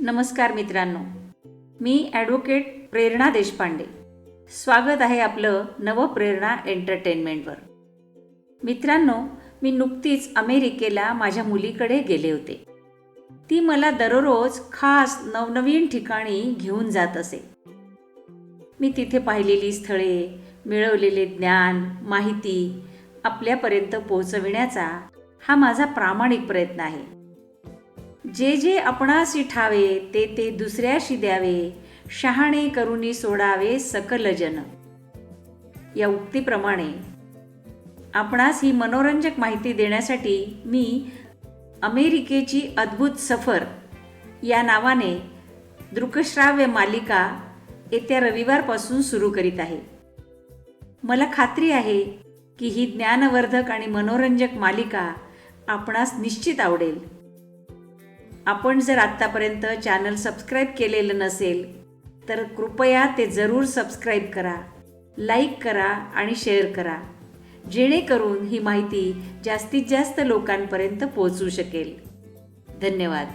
नमस्कार मित्रांनो, मी ॲडव्होकेट प्रेरणा देशपांडे. स्वागत आहे आपलं नवप्रेरणा एंटरटेनमेंटवर. मित्रांनो, मी नुकतीच अमेरिकेला माझ्या मुलीकडे गेले होते. ती मला दररोज खास नवनवीन ठिकाणी घेऊन जात असे. मी तिथे पाहिलेली स्थळे, मिळवलेले ज्ञान, माहिती आपल्यापर्यंत पोहोचविण्याचा हा माझा प्रामाणिक प्रयत्न आहे. जे जे आपणासी ठावे ते ते दुसऱ्याशी द्यावे, शहाणे करुनी सोडावे सकल जन. या उक्तीप्रमाणे आपणास ही मनोरंजक माहिती देण्यासाठी मी अमेरिकेची अद्भुत सफर या नावाने दृकश्राव्य मालिका येत्या रविवारपासून सुरू करीत आहे. मला खात्री आहे की ही ज्ञानवर्धक आणि मनोरंजक मालिका आपणास निश्चित आवडेल. आपण जर आत्तापर्यंत चॅनल सबस्क्राईब केलेलं नसेल तर कृपया ते जरूर सबस्क्राईब करा, लाईक करा आणि शेअर करा, जेणेकरून ही माहिती जास्तीत जास्त लोकांपर्यंत पोहोचू शकेल. धन्यवाद.